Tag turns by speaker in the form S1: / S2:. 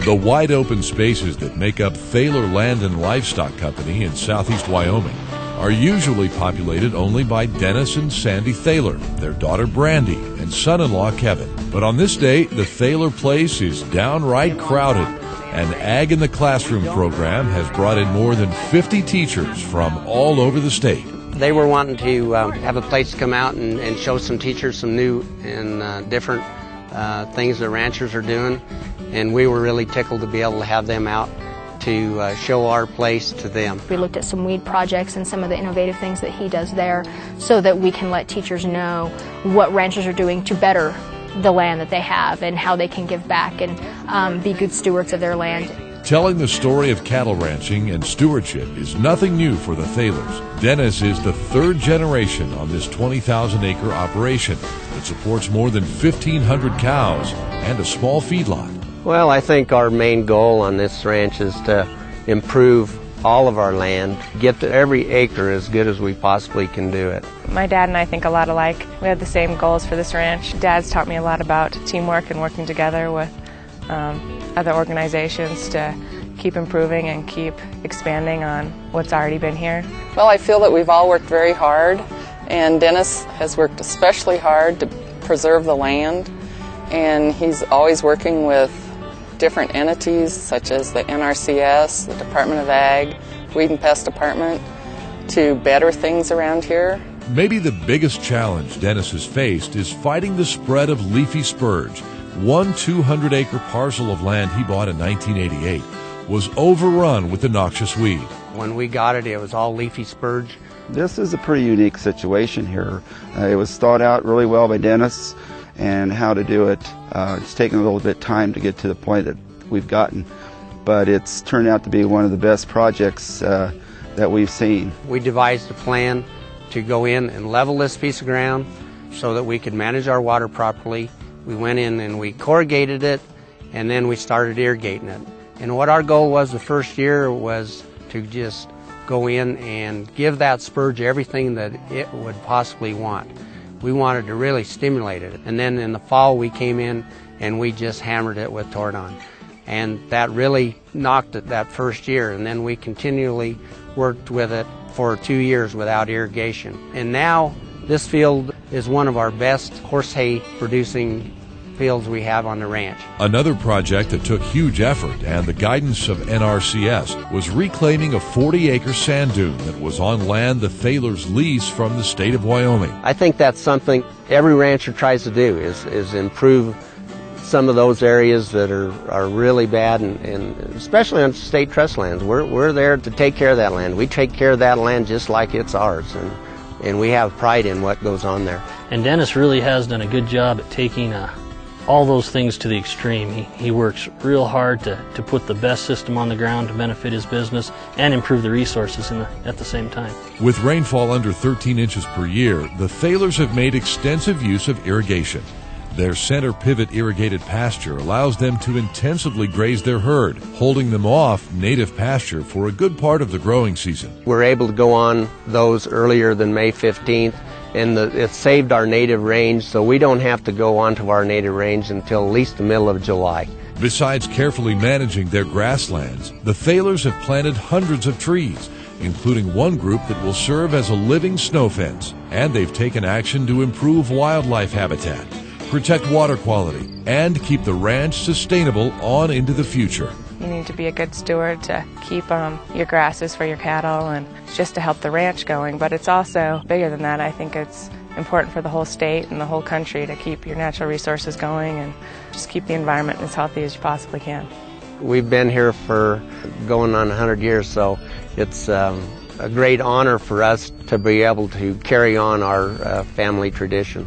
S1: The wide open spaces that make up Thaler Land and Livestock Company in southeast Wyoming are usually populated only by Dennis and Sandy Thaler, their daughter Brandy, and son-in-law Kevin. But on this day, the Thaler place is downright crowded. An Ag in the Classroom program has brought in more than 50 teachers from all over the state.
S2: They were wanting to have a place to come out and show some teachers some new and different things that ranchers are doing, and we were really tickled to be able to have them out to show our place to them.
S3: We looked at some weed projects and some of the innovative things that he does there so that we can let teachers know what ranchers are doing to better the land that they have and how they can give back and be good stewards of their land.
S1: Telling the story of cattle ranching and stewardship is nothing new for the Thalers. Dennis is the third generation on this 20,000-acre operation that supports more than 1,500 cows and a small feedlot.
S2: Well, I think our main goal on this ranch is to improve all of our land, get to every acre as good as we possibly can do it.
S4: My dad and I think a lot alike. We have the same goals for this ranch. Dad's taught me a lot about teamwork and working together with other organizations to keep improving and keep expanding on what's already been here.
S5: Well, I feel that we've all worked very hard, and Dennis has worked especially hard to preserve the land, and he's always working with different entities such as the NRCS, the Department of Ag, Weed and Pest Department, to better things around here.
S1: Maybe the biggest challenge Dennis has faced is fighting the spread of leafy spurge. One 200-acre parcel of land he bought in 1988 was overrun with the noxious weed.
S2: When we got it, it was all leafy spurge.
S6: This is a pretty unique situation here. It was thought out really well by Dennis and how to do it. It's taken a little bit of time to get to the point that we've gotten, but it's turned out to be one of the best projects that we've seen.
S2: We devised a plan to go in and level this piece of ground so that we could manage our water properly. We went in and we corrugated it, and then we started irrigating it. And what our goal was the first year was to just go in and give that spurge everything that it would possibly want. We wanted to really stimulate it. And then in the fall we came in and we just hammered it with Tordon. And that really knocked it that first year. And then we continually worked with it for 2 years without irrigation. And now this field is one of our best horse hay producing fields we have on the ranch.
S1: Another project that took huge effort and the guidance of NRCS was reclaiming a 40-acre sand dune that was on land the Thalers lease from the state of Wyoming.
S2: I think that's something every rancher tries to do is improve some of those areas that are really bad, and especially on state trust lands. We're there to take care of that land. We take care of that land just like it's ours, and we have pride in what goes on there.
S7: And Dennis really has done a good job at taking all those things to the extreme. He works real hard to put the best system on the ground to benefit his business and improve the resources at the same time.
S1: With rainfall under 13 inches per year, the Thalers have made extensive use of irrigation. Their center pivot irrigated pasture allows them to intensively graze their herd, holding them off native pasture for a good part of the growing season.
S2: We're able to go on those earlier than May 15th, and it saved our native range, so we don't have to go onto our native range until at least the middle of July.
S1: Besides carefully managing their grasslands, the Thalers have planted hundreds of trees, including one group that will serve as a living snow fence. And they've taken action to improve wildlife habitat, protect water quality, and keep the ranch sustainable on into the future.
S4: You need to be a good steward to keep your grasses for your cattle and just to help the ranch going, but it's also bigger than that. I think it's important for the whole state and the whole country to keep your natural resources going and just keep the environment as healthy as you possibly can.
S2: We've been here for going on 100 years, so it's a great honor for us to be able to carry on our family tradition.